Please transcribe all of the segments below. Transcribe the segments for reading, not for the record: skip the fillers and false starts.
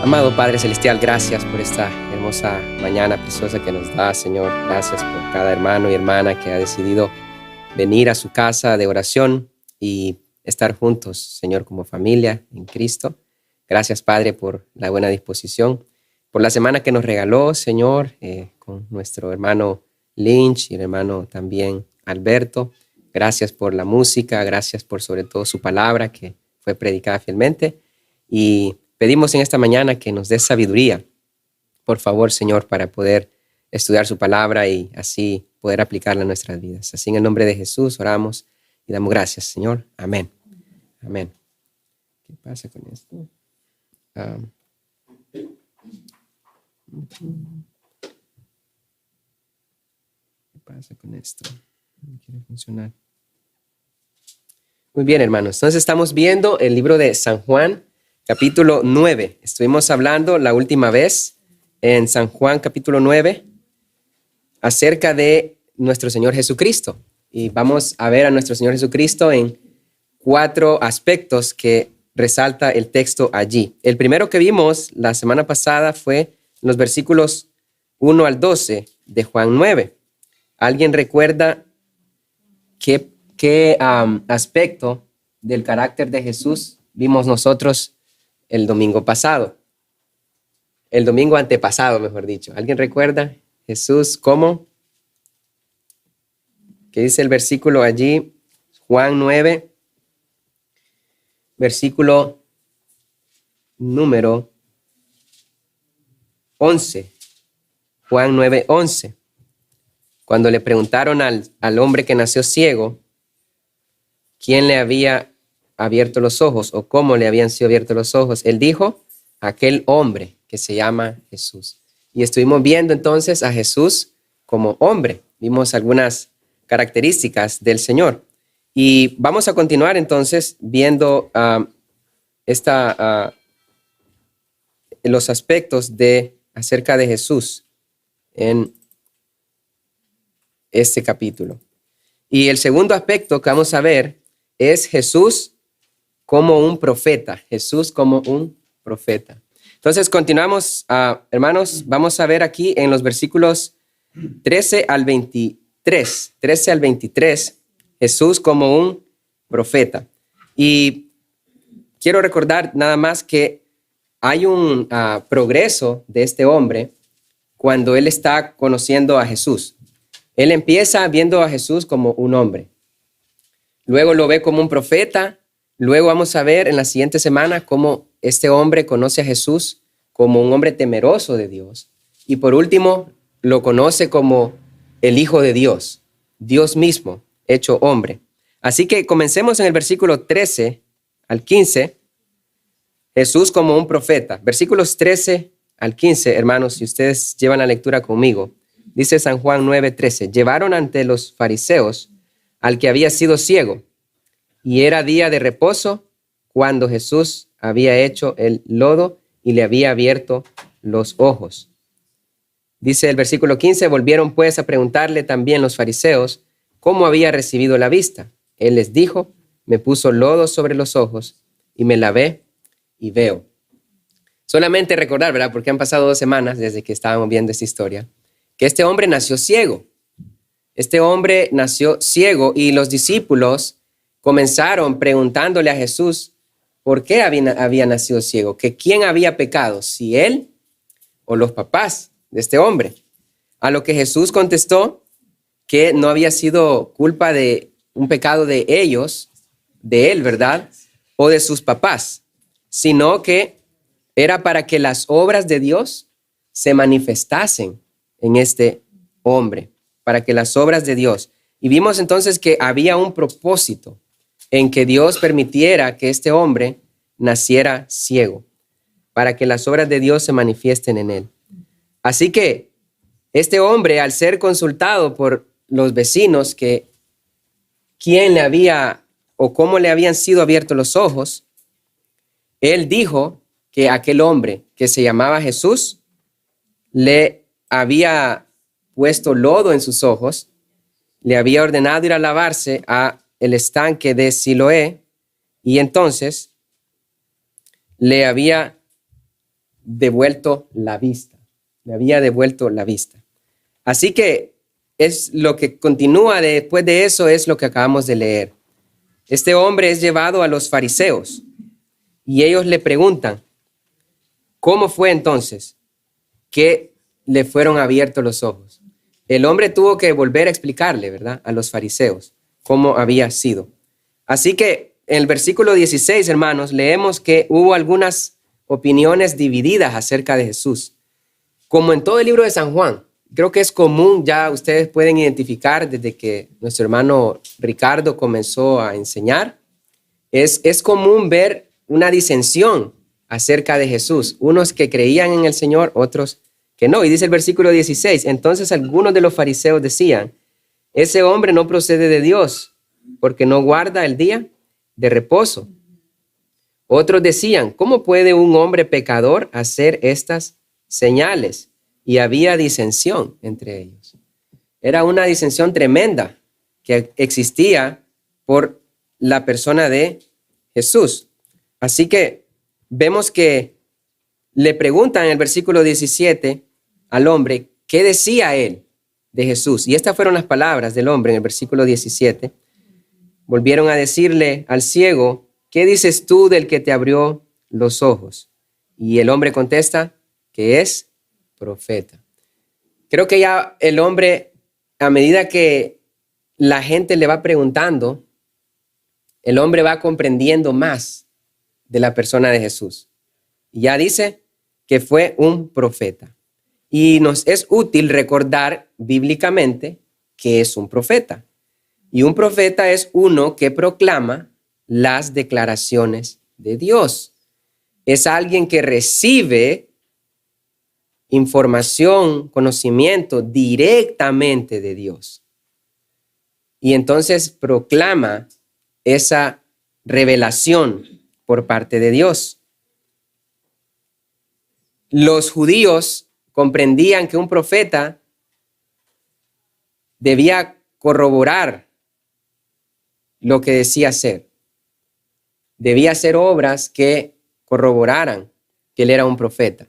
Amado Padre Celestial, gracias por esta hermosa mañana preciosa que nos da, Señor. Gracias por cada hermano y hermana que ha decidido venir a su casa de oración y estar juntos, Señor, como familia en Cristo. Gracias, Padre, por la buena disposición, por la semana que nos regaló, Señor, con nuestro hermano Lynch y el hermano también Alberto. Gracias por la música, gracias por sobre todo su palabra que fue predicada fielmente. Y pedimos en esta mañana que nos des sabiduría, por favor, Señor, para poder estudiar su palabra y así poder aplicarla a nuestras vidas. Así en el nombre de Jesús oramos y damos gracias, Señor. Amén. Amén. ¿Qué pasa con esto? ¿Qué pasa con esto? No quiere funcionar. Muy bien, hermanos. Entonces estamos viendo el libro de San Juan, capítulo 9. Estuvimos hablando la última vez en San Juan, capítulo 9, acerca de nuestro Señor Jesucristo. Y vamos a ver a nuestro Señor Jesucristo en 4 aspectos que resalta el texto allí. El primero que vimos la semana pasada fue los versículos 1 al 12 de Juan 9. ¿Alguien recuerda qué aspecto del carácter de Jesús vimos nosotros el domingo pasado? El domingo antepasado, mejor dicho. ¿Alguien recuerda? Jesús, ¿cómo? ¿Qué dice el versículo allí? Juan 9, versículo número 11. Juan 9, 11. Cuando le preguntaron al hombre que nació ciego, quién le había abierto los ojos o cómo le habían sido abiertos los ojos, él dijo, aquel hombre que se llama Jesús. Y estuvimos viendo entonces a Jesús como hombre. Vimos algunas características del Señor. Y vamos a continuar entonces viendo los aspectos acerca de Jesús en este capítulo. Y el segundo aspecto que vamos a ver es Jesús como un profeta. Jesús como un profeta. Entonces continuamos, hermanos, vamos a ver aquí en los versículos 13 al 23. 13 al 23, Jesús como un profeta. Y quiero recordar nada más que hay un progreso de este hombre cuando él está conociendo a Jesús. Él empieza viendo a Jesús como un hombre. Luego lo ve como un profeta. Luego vamos a ver en la siguiente semana cómo este hombre conoce a Jesús como un hombre temeroso de Dios. Y por último, lo conoce como el Hijo de Dios, Dios mismo, hecho hombre. Así que comencemos en el versículo 13 al 15, Jesús como un profeta. Versículos 13 al 15, hermanos, si ustedes llevan la lectura conmigo. Dice San Juan 9:13, llevaron ante los fariseos al que había sido ciego, y era día de reposo cuando Jesús había hecho el lodo y le había abierto los ojos. Dice el versículo 15, volvieron pues a preguntarle también los fariseos cómo había recibido la vista. Él les dijo, me puso lodo sobre los ojos y me lavé y veo. Solamente recordar, ¿verdad? Porque han pasado 2 semanas desde que estábamos viendo esta historia, que este hombre nació ciego. Este hombre nació ciego y los discípulos comenzaron preguntándole a Jesús por qué había nacido ciego, que quién había pecado, si él o los papás de este hombre. A lo que Jesús contestó que no había sido culpa de un pecado de ellos, de él, ¿verdad? O de sus papás, sino que era para que las obras de Dios se manifestasen en este hombre, para que las obras de Dios. Y vimos entonces que había un propósito en que Dios permitiera que este hombre naciera ciego, para que las obras de Dios se manifiesten en él. Así que este hombre, al ser consultado por los vecinos que quién le había o cómo le habían sido abiertos los ojos, él dijo que aquel hombre que se llamaba Jesús le había puesto lodo en sus ojos, le había ordenado ir a lavarse a el estanque de Siloé y entonces le había devuelto la vista. Le había devuelto la vista. Así que es lo que continúa después de eso, es lo que acabamos de leer. Este hombre es llevado a los fariseos y ellos le preguntan, ¿cómo fue entonces que le fueron abiertos los ojos? El hombre tuvo que volver a explicarle, ¿verdad?, a los fariseos cómo había sido. Así que en el versículo 16, hermanos, leemos que hubo algunas opiniones divididas acerca de Jesús. Como en todo el libro de San Juan, creo que es común, ya ustedes pueden identificar desde que nuestro hermano Ricardo comenzó a enseñar, es común ver una disensión acerca de Jesús. Unos que creían en el Señor, otros que no. Y dice el versículo 16, entonces algunos de los fariseos decían, ese hombre no procede de Dios, porque no guarda el día de reposo. Otros decían, ¿cómo puede un hombre pecador hacer estas señales? Y había disensión entre ellos. Era una disensión tremenda que existía por la persona de Jesús. Así que vemos que le preguntan en el versículo 17 al hombre, ¿qué decía él de Jesús? Y estas fueron las palabras del hombre en el versículo 17. Volvieron a decirle al ciego, ¿qué dices tú del que te abrió los ojos? Y el hombre contesta que es profeta. Creo que ya el hombre, a medida que la gente le va preguntando, el hombre va comprendiendo más de la persona de Jesús. Y ya dice que fue un profeta. Y nos es útil recordar bíblicamente que es un profeta. Y un profeta es uno que proclama las declaraciones de Dios. Es alguien que recibe información, conocimiento directamente de Dios. Y entonces proclama esa revelación por parte de Dios. Los judíos comprendían que un profeta debía corroborar lo que decía ser. Debía hacer obras que corroboraran que él era un profeta.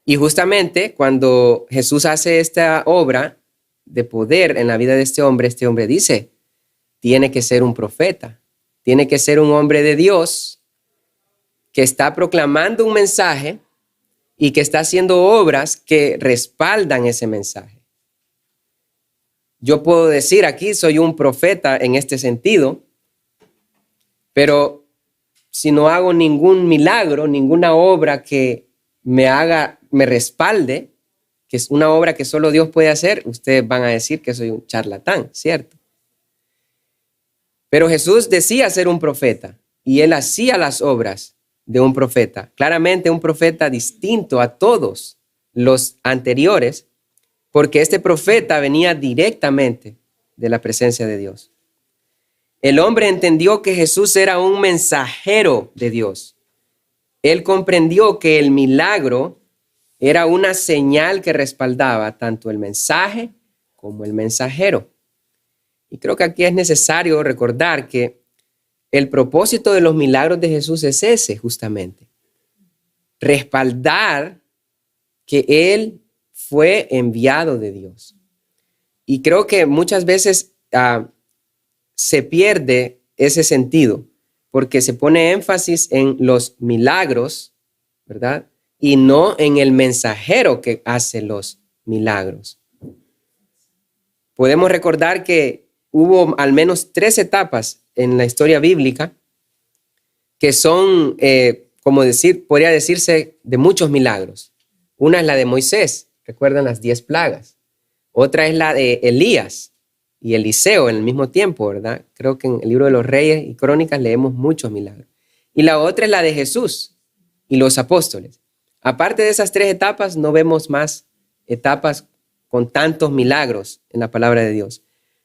Y justamente cuando Jesús hace esta obra de poder en la vida de este hombre dice, tiene que ser un profeta, tiene que ser un hombre de Dios que está proclamando un mensaje y que está haciendo obras que respaldan ese mensaje. Yo puedo decir aquí, soy un profeta en este sentido, pero si no hago ningún milagro, ninguna obra que me respalde, que es una obra que solo Dios puede hacer, ustedes van a decir que soy un charlatán, ¿cierto? Pero Jesús decía ser un profeta y él hacía las obras de un profeta. Claramente un profeta distinto a todos los anteriores, porque este profeta venía directamente de la presencia de Dios. El hombre entendió que Jesús era un mensajero de Dios. Él comprendió que el milagro era una señal que respaldaba tanto el mensaje como el mensajero. Y creo que aquí es necesario recordar que el propósito de los milagros de Jesús es ese, justamente. Respaldar que Él fue enviado de Dios. Y creo que muchas veces se pierde ese sentido, porque se pone énfasis en los milagros, ¿verdad? Y no en el mensajero que hace los milagros. Podemos recordar que hubo al menos 3 etapas en la historia bíblica que son, podría decirse, de muchos milagros. Una es la de Moisés, recuerdan las 10 plagas. Otra es la de Elías y Eliseo en el mismo tiempo, ¿verdad? Creo que en el libro de los Reyes y Crónicas leemos muchos milagros. Y la otra es la de Jesús y los apóstoles. Aparte de esas 3 etapas, no vemos más etapas con tantos milagros en la palabra de Dios.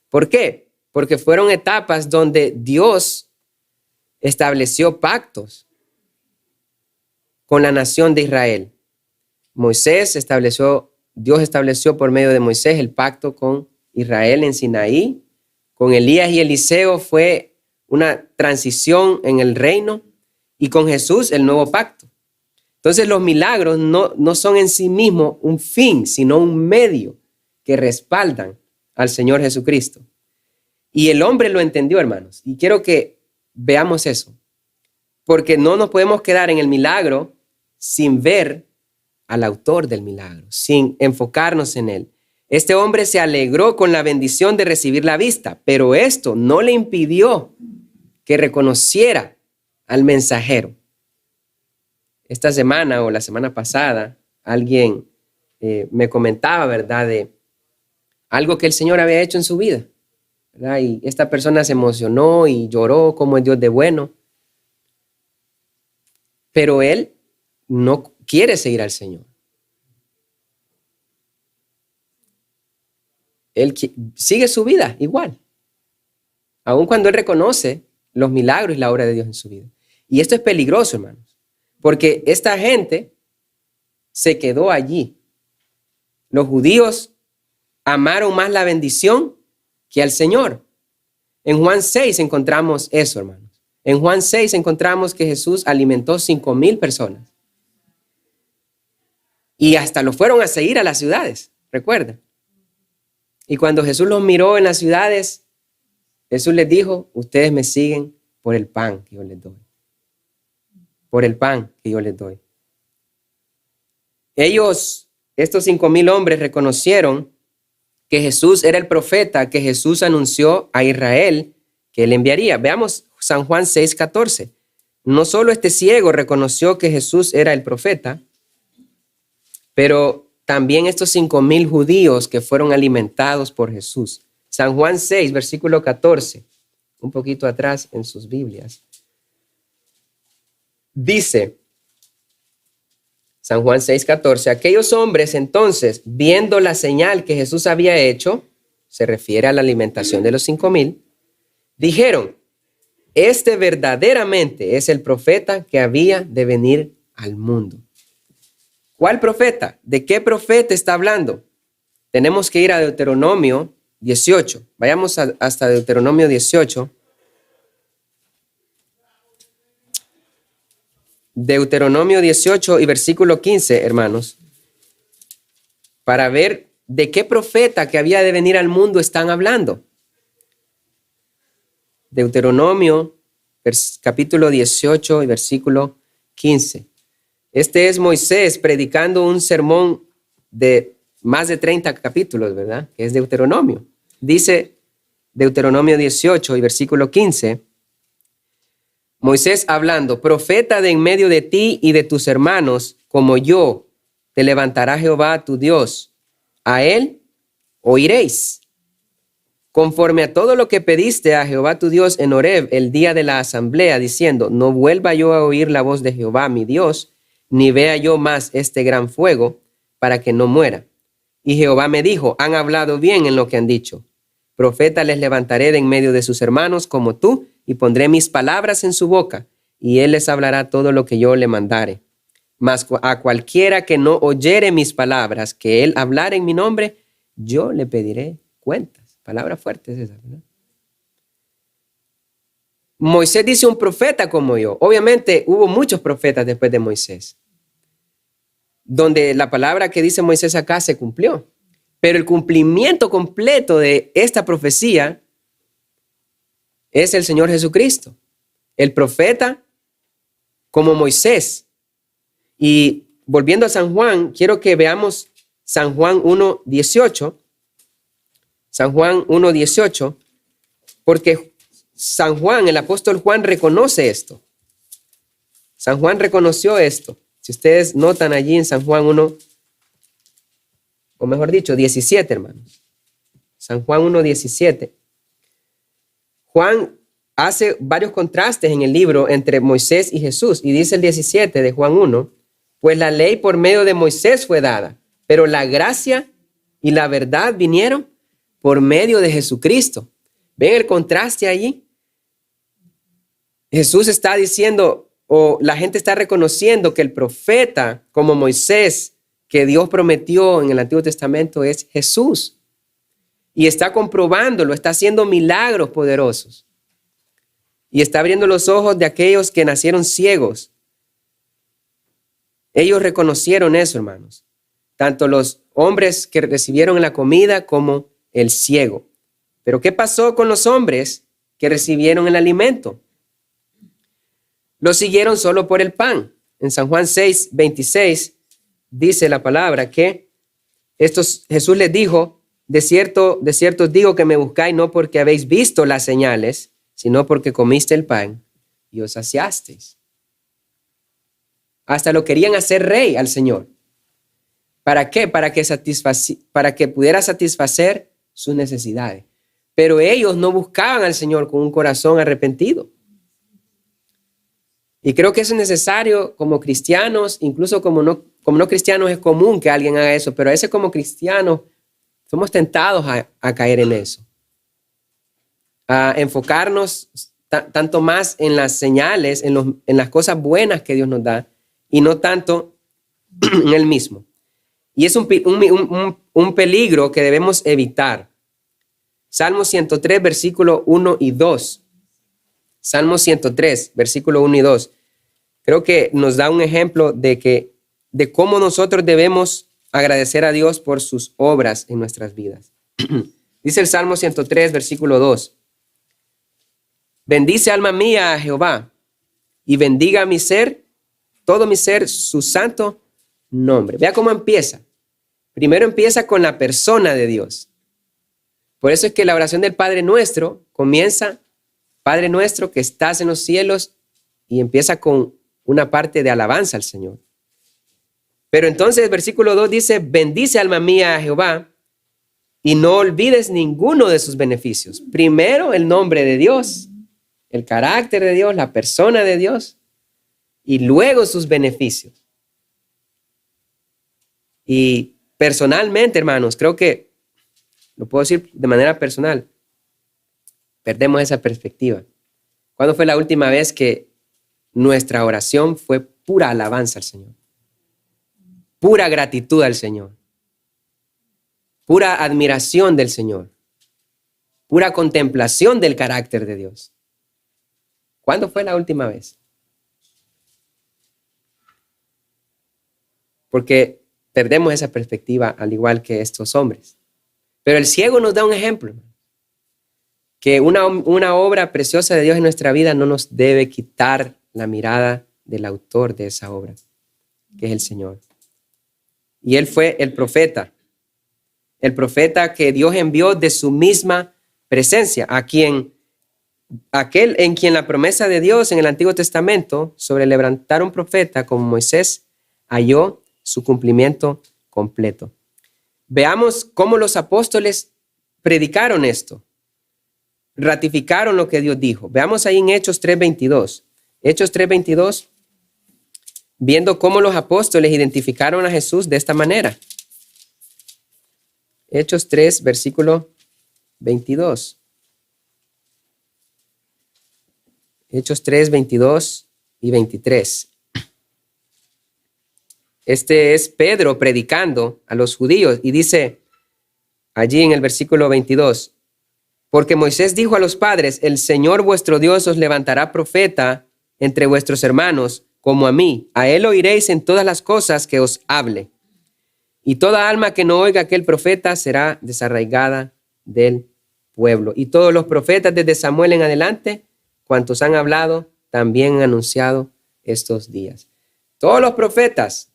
¿Por qué? Porque fueron etapas donde Dios estableció pactos con la nación de Israel. Dios estableció por medio de Moisés el pacto con Israel en Sinaí. Con Elías y Eliseo fue una transición en el reino y con Jesús el nuevo pacto. Entonces los milagros no son en sí mismos un fin, sino un medio que respaldan al Señor Jesucristo. Y el hombre lo entendió, hermanos. Y quiero que veamos eso. Porque no nos podemos quedar en el milagro sin ver al autor del milagro, sin enfocarnos en él. Este hombre se alegró con la bendición de recibir la vista, pero esto no le impidió que reconociera al mensajero. Esta semana o la semana pasada, alguien me comentaba, ¿verdad?, de algo que el Señor había hecho en su vida, ¿verdad? Y esta persona se emocionó y lloró como es Dios de bueno. Pero él no quiere seguir al Señor. Él sigue su vida igual, aun cuando él reconoce los milagros y la obra de Dios en su vida. Y esto es peligroso, hermanos, porque esta gente se quedó allí. Los judíos amaron más la bendición que al Señor. En Juan 6 encontramos eso, hermanos. En Juan 6 encontramos que Jesús alimentó 5,000 personas. Y hasta lo fueron a seguir a las ciudades, recuerda. Y cuando Jesús los miró en las ciudades, Jesús les dijo, ustedes me siguen por el pan que yo les doy. Por el pan que yo les doy. Ellos, estos 5,000 hombres, reconocieron que Jesús era el profeta que Jesús anunció a Israel que él enviaría. Veamos San Juan 6:14. No solo este ciego reconoció que Jesús era el profeta, pero también estos 5,000 judíos que fueron alimentados por Jesús. San Juan 6, versículo 14, un poquito atrás en sus Biblias. Dice, San Juan 6:14, aquellos hombres entonces, viendo la señal que Jesús había hecho, se refiere a la alimentación de los 5,000, dijeron, este verdaderamente es el profeta que había de venir al mundo. ¿Cuál profeta? ¿De qué profeta está hablando? Tenemos que ir a Deuteronomio 18. Vayamos hasta Deuteronomio 18. Deuteronomio 18 y versículo 15, hermanos, para ver de qué profeta que había de venir al mundo están hablando. Deuteronomio capítulo 18 y versículo 15. Este es Moisés predicando un sermón de más de 30 capítulos, ¿verdad? Que es Deuteronomio. Dice Deuteronomio 18 y versículo 15. Moisés hablando, profeta de en medio de ti y de tus hermanos, como yo, te levantará Jehová tu Dios. A él oiréis. Conforme a todo lo que pediste a Jehová tu Dios en Horeb el día de la asamblea, diciendo, no vuelva yo a oír la voz de Jehová mi Dios, ni vea yo más este gran fuego, para que no muera. Y Jehová me dijo, han hablado bien en lo que han dicho. Profeta les levantaré de en medio de sus hermanos como tú, y pondré mis palabras en su boca, y él les hablará todo lo que yo le mandare. Mas a cualquiera que no oyere mis palabras, que él hablare en mi nombre, yo le pediré cuentas. Palabra fuerte es esa, ¿verdad? Moisés dice un profeta como yo. Obviamente hubo muchos profetas después de Moisés, donde la palabra que dice Moisés acá se cumplió. Pero el cumplimiento completo de esta profecía es el Señor Jesucristo, el profeta como Moisés. Y volviendo a San Juan, quiero que veamos San Juan 1:18. San Juan 1:18, porque San Juan, el apóstol Juan, reconoce esto. San Juan reconoció esto. Si ustedes notan allí en San Juan 1, o mejor dicho, 17, hermanos. San Juan 1:17. Juan hace varios contrastes en el libro entre Moisés y Jesús. Y dice el 17 de Juan 1, pues la ley por medio de Moisés fue dada, pero la gracia y la verdad vinieron por medio de Jesucristo. ¿Ven el contraste allí? Jesús está diciendo, o la gente está reconociendo que el profeta como Moisés que Dios prometió en el Antiguo Testamento es Jesús. Y está comprobándolo, está haciendo milagros poderosos. Y está abriendo los ojos de aquellos que nacieron ciegos. Ellos reconocieron eso, hermanos. Tanto los hombres que recibieron la comida como el ciego. Pero ¿qué pasó con los hombres que recibieron el alimento? Lo siguieron solo por el pan. En San Juan 6:26 dice la palabra que Jesús les dijo, de cierto os digo que me buscáis no porque habéis visto las señales, sino porque comiste el pan y os saciasteis. Hasta lo querían hacer rey al Señor. ¿Para qué? Para que pudiera satisfacer sus necesidades. Pero ellos no buscaban al Señor con un corazón arrepentido. Y creo que eso es necesario como cristianos, incluso como no cristianos es común que alguien haga eso, pero a veces como cristianos somos tentados a caer en eso. A enfocarnos tanto más en las señales, en las cosas buenas que Dios nos da, y no tanto en Él mismo. Y es un peligro que debemos evitar. Salmo 103, versículo 1 y 2. Salmo 103, versículo 1 y 2. Creo que nos da un ejemplo de cómo nosotros debemos agradecer a Dios por sus obras en nuestras vidas. Dice el Salmo 103, versículo 2. Bendice alma mía a Jehová y bendiga mi ser, todo mi ser, su santo nombre. Vea cómo empieza. Primero empieza con la persona de Dios. Por eso es que la oración del Padre Nuestro comienza, Padre nuestro que estás en los cielos, y empieza con una parte de alabanza al Señor. Pero entonces el versículo 2 dice, bendice alma mía a Jehová y no olvides ninguno de sus beneficios. Primero el nombre de Dios, el carácter de Dios, la persona de Dios, y luego sus beneficios. Y personalmente, hermanos, creo que, lo puedo decir de manera personal, perdemos esa perspectiva. ¿Cuándo fue la última vez que nuestra oración fue pura alabanza al Señor? Pura gratitud al Señor. Pura admiración del Señor. Pura contemplación del carácter de Dios. ¿Cuándo fue la última vez? Porque perdemos esa perspectiva al igual que estos hombres. Pero el ciego nos da un ejemplo. Que una obra preciosa de Dios en nuestra vida no nos debe quitar la mirada del autor de esa obra, que es el Señor. Y él fue el profeta que Dios envió de su misma presencia, aquel en quien la promesa de Dios en el Antiguo Testamento sobre levantar un profeta como Moisés halló su cumplimiento completo. Veamos cómo los apóstoles predicaron esto. Ratificaron lo que Dios dijo. Veamos ahí en Hechos 3:22. Hechos 3:22, viendo cómo los apóstoles identificaron a Jesús de esta manera. Hechos 3, versículo 22. Hechos 3, 22 y 23. Este es Pedro predicando a los judíos y dice allí en el versículo 22, porque Moisés dijo a los padres, el Señor vuestro Dios os levantará profeta entre vuestros hermanos, como a mí. A él oiréis en todas las cosas que os hable. Y toda alma que no oiga aquel profeta será desarraigada del pueblo. Y todos los profetas desde Samuel en adelante, cuantos han hablado, también han anunciado estos días. Todos los profetas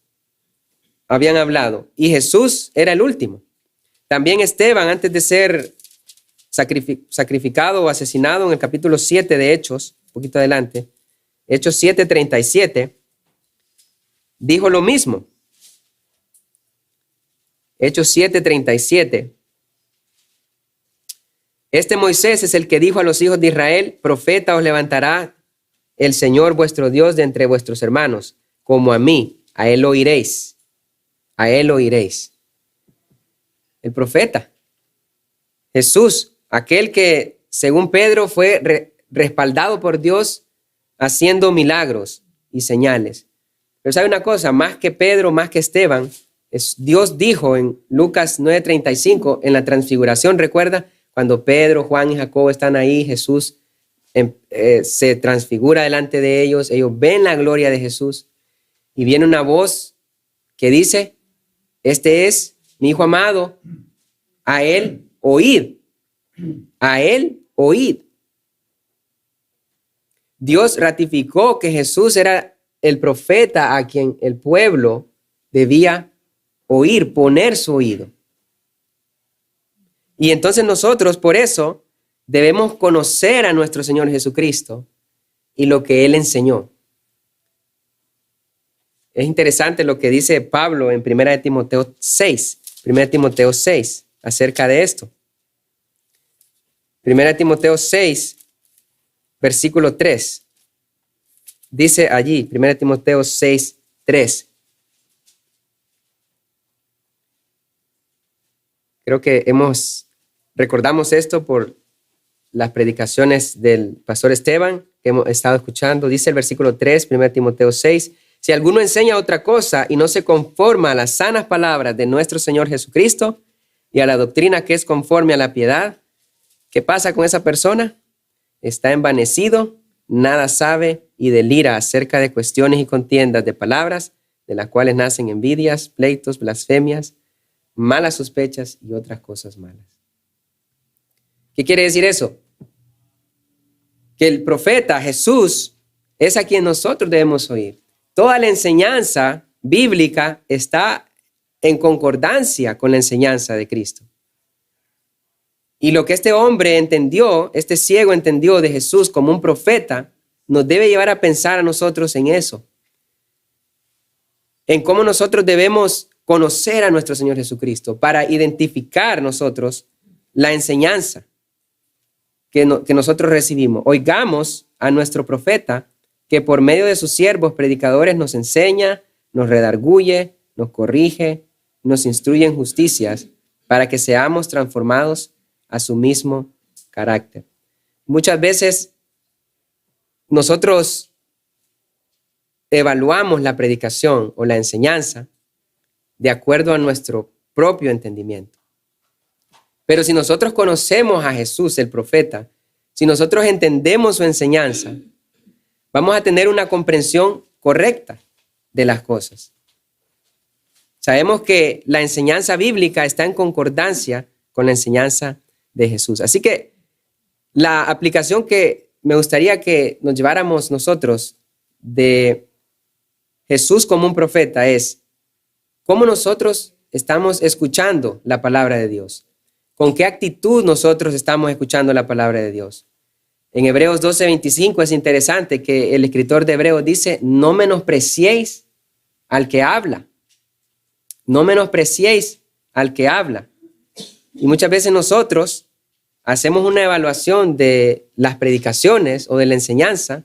habían hablado y Jesús era el último. También Esteban, antes de ser sacrificado o asesinado en el capítulo 7 de Hechos, un poquito adelante, Hechos 7:37, dijo lo mismo. Hechos 7:37. Este Moisés es el que dijo a los hijos de Israel, profeta os levantará el Señor vuestro Dios de entre vuestros hermanos, como a mí, a él oiréis. A él oiréis. El profeta. Jesús, aquel que, según Pedro, fue respaldado por Dios haciendo milagros y señales. Pero sabe una cosa, más que Pedro, más que Esteban, Dios dijo en Lucas 9:35, en la transfiguración, recuerda, cuando Pedro, Juan y Jacobo están ahí, Jesús se transfigura delante de ellos, ellos ven la gloria de Jesús y viene una voz que dice, este es mi Hijo amado, a él oíd, a él oíd. Dios ratificó que Jesús era el profeta a quien el pueblo debía oír, poner su oído. Y entonces nosotros, por eso, debemos conocer a nuestro Señor Jesucristo y lo que Él enseñó. Es interesante lo que dice Pablo en 1 Timoteo 6, 1 Timoteo 6, acerca de esto. 1 Timoteo 6, versículo 3. Dice allí, 1 Timoteo 6, 3. Creo que recordamos esto por las predicaciones del pastor Esteban que hemos estado escuchando. Dice el versículo 3, 1 Timoteo 6, si alguno enseña otra cosa y no se conforma a las sanas palabras de nuestro Señor Jesucristo y a la doctrina que es conforme a la piedad, ¿qué pasa con esa persona? Está envanecido, nada sabe y delira acerca de cuestiones y contiendas de palabras, de las cuales nacen envidias, pleitos, blasfemias, malas sospechas y otras cosas malas. ¿Qué quiere decir eso? Que el profeta Jesús es a quien nosotros debemos oír. Toda la enseñanza bíblica está en concordancia con la enseñanza de Cristo. Y lo que este hombre entendió, este ciego entendió de Jesús como un profeta, nos debe llevar a pensar a nosotros en eso. En cómo nosotros debemos conocer a nuestro Señor Jesucristo para identificar nosotros la enseñanza que nosotros recibimos. Oigamos a nuestro profeta que por medio de sus siervos predicadores nos enseña, nos redarguye, nos corrige, nos instruye en justicias para que seamos transformados a su mismo carácter. Muchas veces nosotros evaluamos la predicación o la enseñanza de acuerdo a nuestro propio entendimiento. Pero si nosotros conocemos a Jesús, el profeta, si nosotros entendemos su enseñanza, vamos a tener una comprensión correcta de las cosas. Sabemos que la enseñanza bíblica está en concordancia con la enseñanza de Jesús. Así que la aplicación que me gustaría que nos lleváramos nosotros de Jesús como un profeta es cómo nosotros estamos escuchando la palabra de Dios. ¿Con qué actitud nosotros estamos escuchando la palabra de Dios? En Hebreos 12:25 es interesante que el escritor de Hebreos dice, no menospreciéis al que habla. No menospreciéis al que habla. Y muchas veces nosotros hacemos una evaluación de las predicaciones o de la enseñanza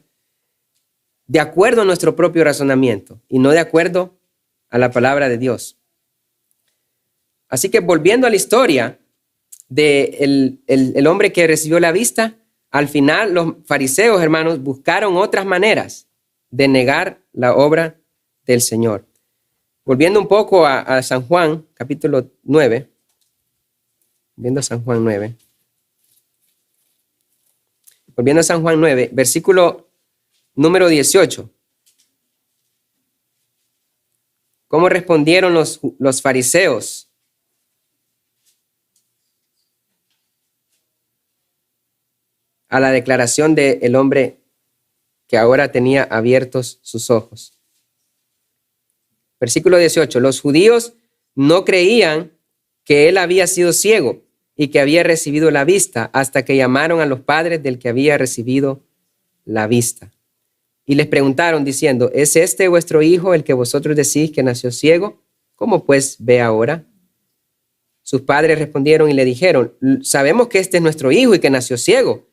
de acuerdo a nuestro propio razonamiento y no de acuerdo a la palabra de Dios. Así que volviendo a la historia de el hombre que recibió la vista, al final los fariseos, hermanos, buscaron otras maneras de negar la obra del Señor. Volviendo un poco a San Juan, capítulo 9. Volviendo a San Juan 9. Volviendo a San Juan 9, versículo número 18. ¿Cómo respondieron los fariseos a la declaración del hombre que ahora tenía abiertos sus ojos? Versículo 18. Los judíos no creían que él había sido ciego y que había recibido la vista hasta que llamaron a los padres del que había recibido la vista. Y les preguntaron diciendo, ¿es este vuestro hijo el que vosotros decís que nació ciego? ¿Cómo pues ve ahora? Sus padres respondieron y le dijeron, sabemos que este es nuestro hijo y que nació ciego,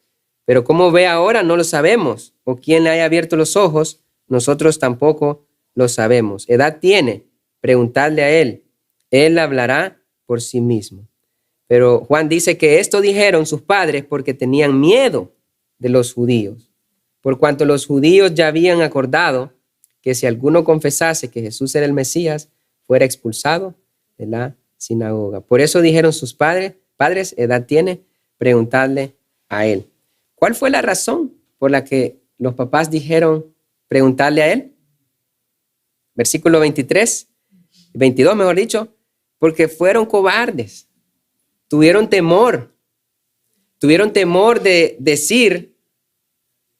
pero cómo ve ahora no lo sabemos, o quién le haya abierto los ojos, nosotros tampoco lo sabemos. ¿Edad tiene? Preguntadle a él, él hablará por sí mismo. Pero Juan dice que esto dijeron sus padres porque tenían miedo de los judíos, por cuanto los judíos ya habían acordado que si alguno confesase que Jesús era el Mesías, fuera expulsado de la sinagoga. Por eso dijeron sus padres, ¿edad tiene? Preguntadle a él. ¿Cuál fue la razón por la que los papás dijeron preguntarle a él? Versículo 23. 22 mejor dicho, porque fueron cobardes, tuvieron temor de decir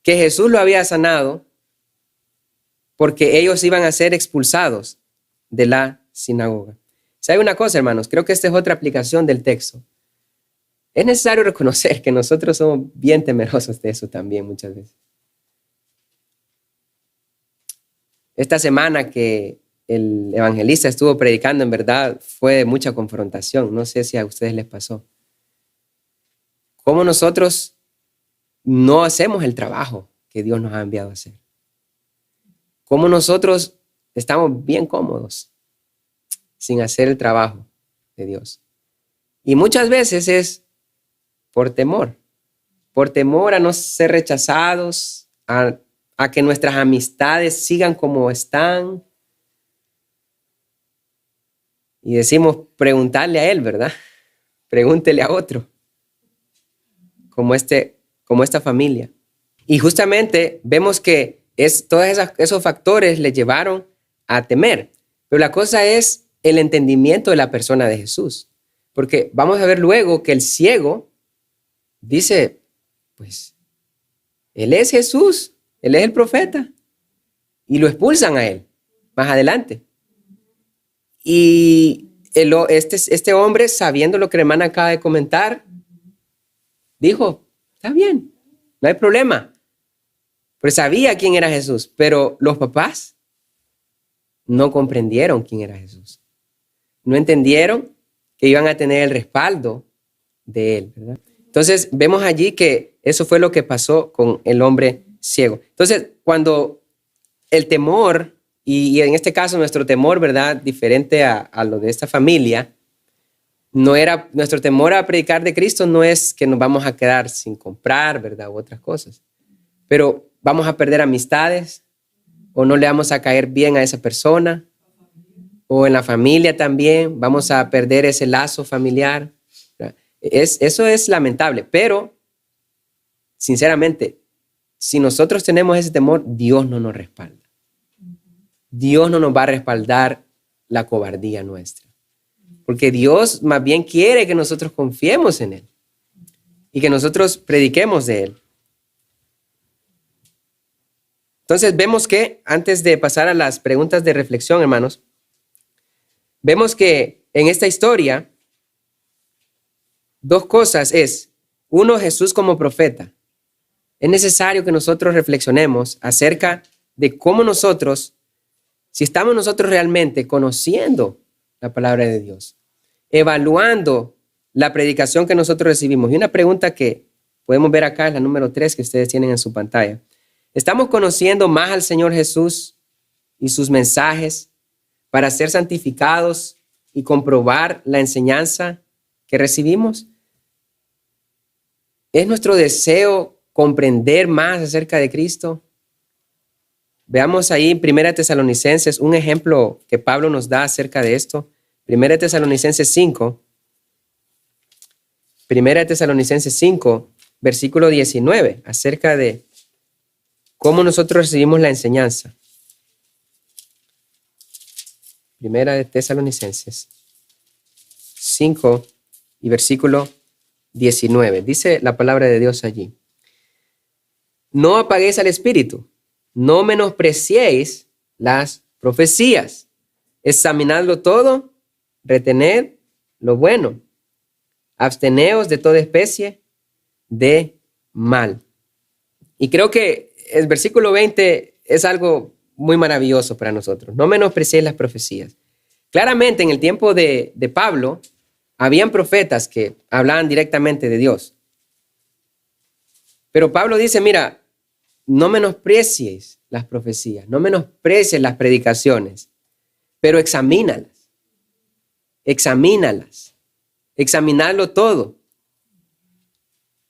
que Jesús lo había sanado porque ellos iban a ser expulsados de la sinagoga. ¿Sabe una cosa, hermanos? Creo que esta es otra aplicación del texto. Es necesario reconocer que nosotros somos bien temerosos de eso también muchas veces. Esta semana que el evangelista estuvo predicando, en verdad, fue de mucha confrontación. No sé si a ustedes les pasó. ¿Cómo nosotros no hacemos el trabajo que Dios nos ha enviado a hacer? ¿Cómo nosotros estamos bien cómodos sin hacer el trabajo de Dios? Y muchas veces es por temor a no ser rechazados, a que nuestras amistades sigan como están. Y decimos preguntarle a él, ¿verdad? Pregúntele a otro, como esta familia. Y justamente vemos que todos esos factores le llevaron a temer. Pero la cosa es el entendimiento de la persona de Jesús. Porque vamos a ver luego que el ciego dice, pues, él es Jesús, él es el profeta. Y lo expulsan a él más adelante. Y este hombre, sabiendo lo que la hermana acaba de comentar, dijo, está bien, no hay problema. Pues sabía quién era Jesús, pero los papás no comprendieron quién era Jesús. No entendieron que iban a tener el respaldo de él, ¿verdad? Entonces, vemos allí que eso fue lo que pasó con el hombre ciego. Entonces, cuando el temor, y en este caso nuestro temor, ¿verdad? Diferente a lo de esta familia, nuestro temor a predicar de Cristo no es que nos vamos a quedar sin comprar, ¿verdad? U otras cosas. Pero vamos a perder amistades, o no le vamos a caer bien a esa persona, o en la familia también vamos a perder ese lazo familiar. Eso es lamentable, pero sinceramente, si nosotros tenemos ese temor, Dios no nos respalda. Dios no nos va a respaldar la cobardía nuestra, porque Dios más bien quiere que nosotros confiemos en Él y que nosotros prediquemos de Él. Entonces vemos que, antes de pasar a las preguntas de reflexión, hermanos, vemos que en esta historia, dos cosas es, uno, Jesús como profeta. Es necesario que nosotros reflexionemos acerca de cómo nosotros, si estamos nosotros realmente conociendo la palabra de Dios, evaluando la predicación que nosotros recibimos. Y una pregunta que podemos ver acá es la número 3 que ustedes tienen en su pantalla. ¿Estamos conociendo más al Señor Jesús y sus mensajes para ser santificados y comprobar la enseñanza que recibimos? ¿Es nuestro deseo comprender más acerca de Cristo? Veamos ahí en 1 Tesalonicenses un ejemplo que Pablo nos da acerca de esto. 1 Tesalonicenses 5, versículo 19, acerca de cómo nosotros recibimos la enseñanza. 1 Tesalonicenses 5 y versículo 19. Dice la palabra de Dios allí. No apaguéis al espíritu, no menospreciéis las profecías. Examinadlo todo, retened lo bueno. Absteneos de toda especie de mal. Y creo que el versículo 20 es algo muy maravilloso para nosotros. No menospreciéis las profecías. Claramente en el tiempo de Pablo, habían profetas que hablaban directamente de Dios. Pero Pablo dice, mira, no menosprecies las profecías, no menosprecies las predicaciones, pero examínalas. Examinadlo todo.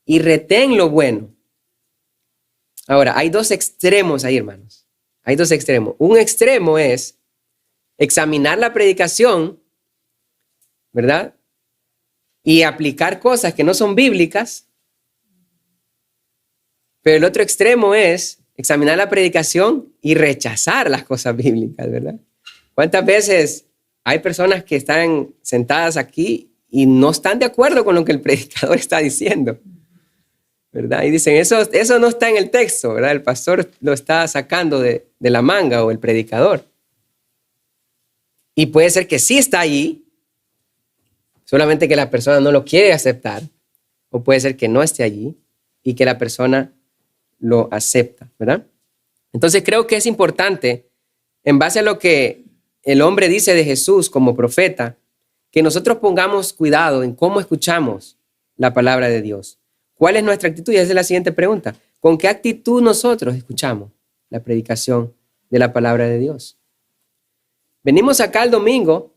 Y retén lo bueno. Ahora, hay dos extremos ahí, hermanos. Hay dos extremos. Un extremo es examinar la predicación, ¿verdad? Y aplicar cosas que no son bíblicas. Pero el otro extremo es examinar la predicación y rechazar las cosas bíblicas, ¿verdad? ¿Cuántas veces hay personas que están sentadas aquí y no están de acuerdo con lo que el predicador está diciendo, ¿verdad? Y dicen, eso no está en el texto, ¿verdad? El pastor lo está sacando de la manga o el predicador. Y puede ser que sí está allí, solamente que la persona no lo quiere aceptar, o puede ser que no esté allí y que la persona lo acepta, ¿verdad? Entonces creo que es importante, en base a lo que el hombre dice de Jesús como profeta, que nosotros pongamos cuidado en cómo escuchamos la palabra de Dios. ¿Cuál es nuestra actitud? Y esa es la siguiente pregunta. ¿Con qué actitud nosotros escuchamos la predicación de la palabra de Dios? Venimos acá el domingo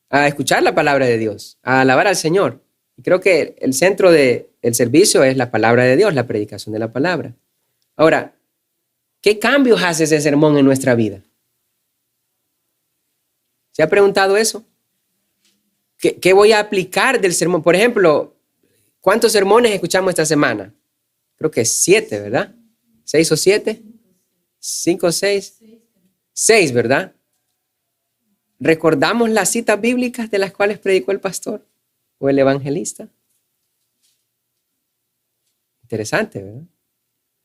a escuchar la palabra de Dios, a alabar al Señor. Y creo que el centro del servicio es la palabra de Dios, la predicación de la palabra. Ahora, ¿qué cambios hace ese sermón en nuestra vida? ¿Se ha preguntado eso? ¿Qué voy a aplicar del sermón? Por ejemplo, ¿cuántos sermones escuchamos esta semana? Creo que 7, ¿verdad? 6 o 7. 5 o 6. 6, ¿verdad? ¿Recordamos las citas bíblicas de las cuales predicó el pastor o el evangelista? Interesante, ¿verdad?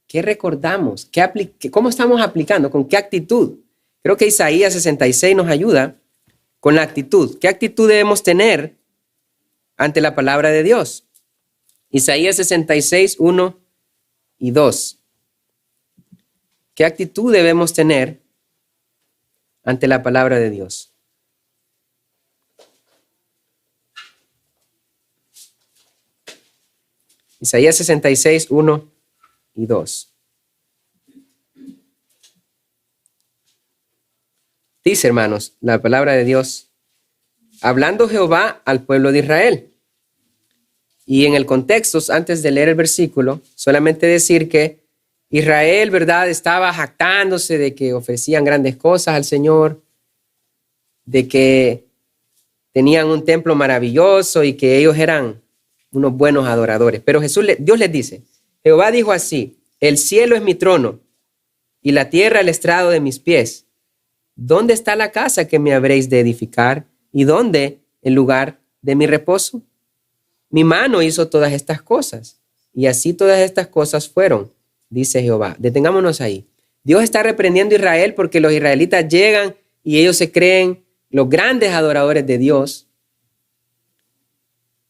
¿Qué recordamos? ¿Cómo estamos aplicando? ¿Con qué actitud? Creo que Isaías 66 nos ayuda con la actitud. ¿Qué actitud debemos tener ante la palabra de Dios? Isaías 66, 1 y 2. ¿Qué actitud debemos tener ante la palabra de Dios? Isaías 66, 1 y 2. Dice, hermanos, la palabra de Dios, hablando Jehová al pueblo de Israel. Y en el contexto, antes de leer el versículo, solamente decir que Israel, ¿verdad?, estaba jactándose de que ofrecían grandes cosas al Señor, de que tenían un templo maravilloso y que ellos eran unos buenos adoradores. Pero Dios les dice, Jehová dijo así, el cielo es mi trono y la tierra el estrado de mis pies. ¿Dónde está la casa que me habréis de edificar? ¿Y dónde el lugar de mi reposo? Mi mano hizo todas estas cosas, y así todas estas cosas fueron, dice Jehová. Detengámonos ahí. Dios está reprendiendo a Israel porque los israelitas llegan y ellos se creen los grandes adoradores de Dios.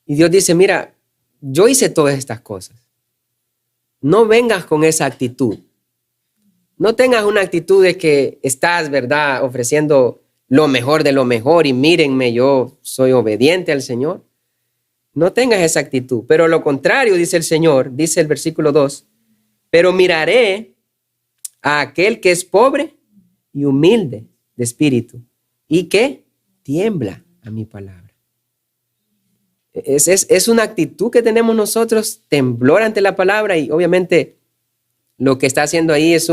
Y Dios dice, mira, yo hice todas estas cosas. No vengas con esa actitud. No tengas una actitud de que estás, ¿verdad?, ofreciendo lo mejor de lo mejor y mírenme, yo soy obediente al Señor. No tengas esa actitud. Pero lo contrario, dice el Señor, dice el versículo 2, pero miraré a aquel que es pobre y humilde de espíritu y que tiembla a mi palabra. Es una actitud que tenemos nosotros, temblor ante la palabra, y obviamente lo que está haciendo ahí es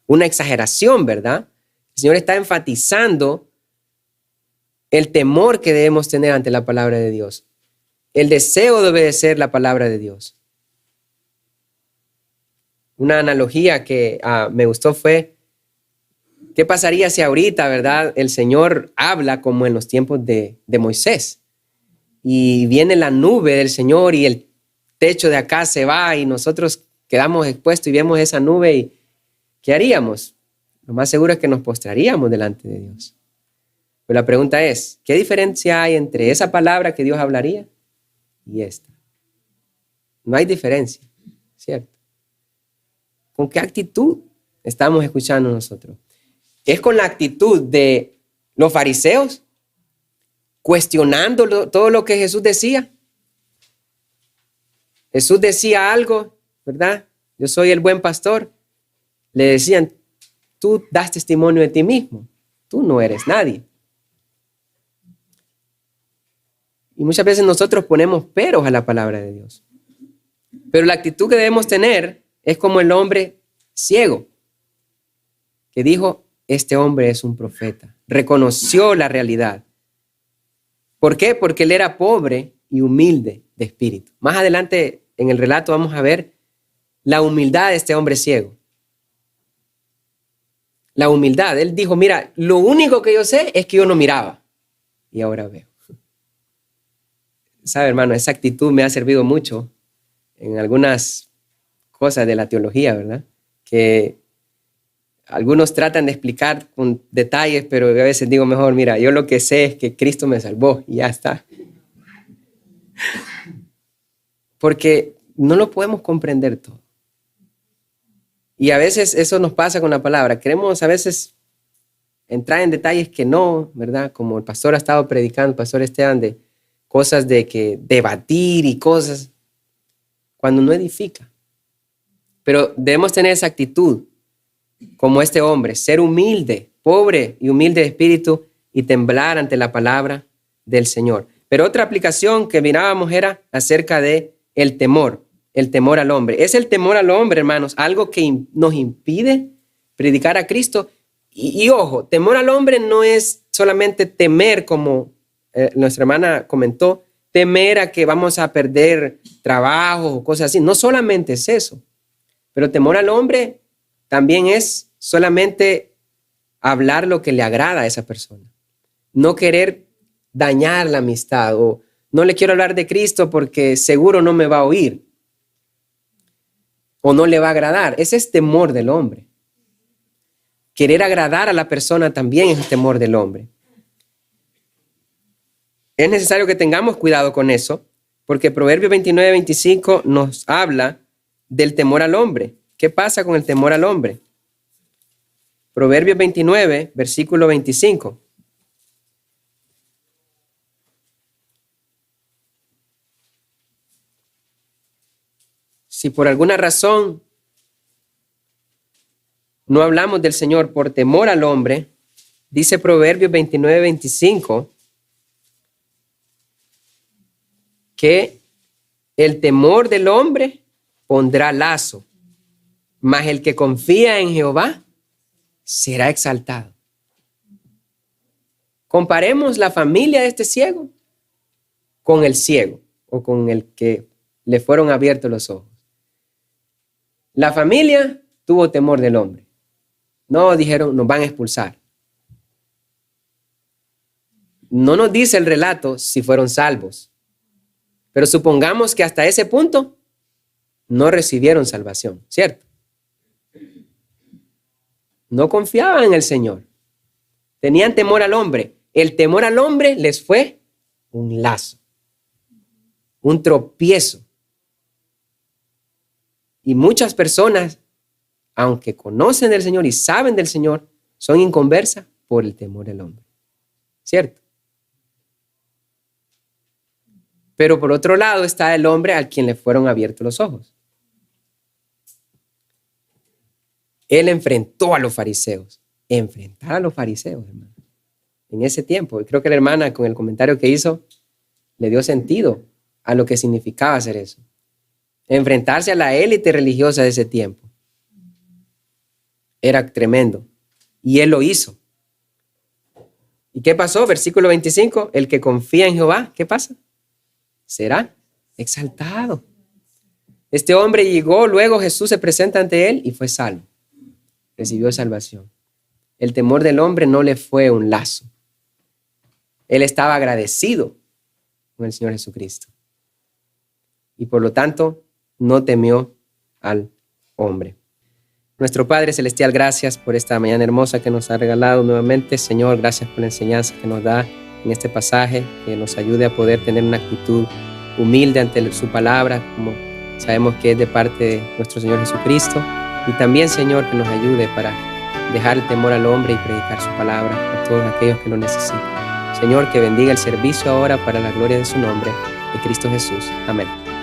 una exageración, ¿verdad? El Señor está enfatizando el temor que debemos tener ante la palabra de Dios, el deseo de obedecer la palabra de Dios. Una analogía que me gustó fue, ¿qué pasaría si ahorita, verdad, el Señor habla como en los tiempos de Moisés? Y viene la nube del Señor y el techo de acá se va y nosotros quedamos expuestos y vemos esa nube, y ¿qué haríamos? Lo más seguro es que nos postraríamos delante de Dios. Pero la pregunta es, ¿qué diferencia hay entre esa palabra que Dios hablaría y esta? No hay diferencia, ¿cierto? ¿Con qué actitud estamos escuchando nosotros? ¿Es con la actitud de los fariseos, cuestionando todo lo que Jesús decía? Jesús decía algo, ¿verdad? Yo soy el buen pastor. Le decían, tú das testimonio de ti mismo. Tú no eres nadie. Y muchas veces nosotros ponemos peros a la palabra de Dios. Pero la actitud que debemos tener es como el hombre ciego que dijo, este hombre es un profeta. Reconoció la realidad. ¿Por qué? Porque él era pobre y humilde de espíritu. Más adelante en el relato vamos a ver la humildad de este hombre ciego. la humildad. Él dijo, mira, lo único que yo sé es que yo no miraba y ahora veo. ¿Sabe, hermano? Esa actitud me ha servido mucho en algunas cosas de la teología, ¿verdad? Que algunos tratan de explicar con detalles, pero a veces digo mejor, mira, yo lo que sé es que Cristo me salvó y ya está. Porque no lo podemos comprender todo. Y a veces eso nos pasa con la palabra. Queremos a veces entrar en detalles que no, ¿verdad? Como el pastor ha estado predicando, el pastor Esteban, de cosas de que debatir y cosas, cuando no edifica. Pero debemos tener esa actitud, como este hombre, ser humilde, pobre y humilde de espíritu y temblar ante la palabra del Señor. Pero otra aplicación que mirábamos era acerca de el temor al hombre. Es el temor al hombre, hermanos, algo que nos impide predicar a Cristo. Y ojo, temor al hombre no es solamente temer, como nuestra hermana comentó, temer a que vamos a perder trabajo o cosas así. No solamente es eso, pero temor al hombre también es solamente hablar lo que le agrada a esa persona. No querer dañar la amistad o no le quiero hablar de Cristo porque seguro no me va a oír o no le va a agradar. Ese es temor del hombre. Querer agradar a la persona también es temor del hombre. Es necesario que tengamos cuidado con eso, porque Proverbios 29:25 nos habla del temor al hombre. ¿Qué pasa con el temor al hombre? Proverbios 29, versículo 25. Si por alguna razón no hablamos del Señor por temor al hombre, dice Proverbios 29:25, que el temor del hombre pondrá lazo, mas el que confía en Jehová será exaltado. Comparemos la familia de este ciego con el ciego o con el que le fueron abiertos los ojos. La familia tuvo temor del hombre. No dijeron, nos van a expulsar. No nos dice el relato si fueron salvos, pero supongamos que hasta ese punto no recibieron salvación, ¿cierto? No confiaban en el Señor. Tenían temor al hombre. El temor al hombre les fue un lazo, un tropiezo. Y muchas personas, aunque conocen del Señor y saben del Señor, son inconversas por el temor al hombre, ¿cierto? Pero por otro lado está el hombre al quien le fueron abiertos los ojos. Él enfrentó a los fariseos. Enfrentar a los fariseos, hermano. En ese tiempo, y creo que la hermana con el comentario que hizo le dio sentido a lo que significaba hacer eso. Enfrentarse a la élite religiosa de ese tiempo. Era tremendo. Y él lo hizo. ¿Y qué pasó? Versículo 25. El que confía en Jehová, ¿qué pasa? Será exaltado. Este hombre llegó, luego Jesús se presenta ante él y fue salvo. Recibió salvación. El temor del hombre no le fue un lazo. Él estaba agradecido con el Señor Jesucristo. Y por lo tanto, no temió al hombre. Nuestro Padre Celestial, gracias por esta mañana hermosa que nos ha regalado nuevamente. Señor, gracias por la enseñanza que nos da en este pasaje, que nos ayude a poder tener una actitud humilde ante su palabra, como sabemos que es de parte de nuestro Señor Jesucristo. Y también, Señor, que nos ayude para dejar el temor al hombre y predicar su palabra a todos aquellos que lo necesitan. Señor, que bendiga el servicio ahora para la gloria de su nombre, de Cristo Jesús. Amén.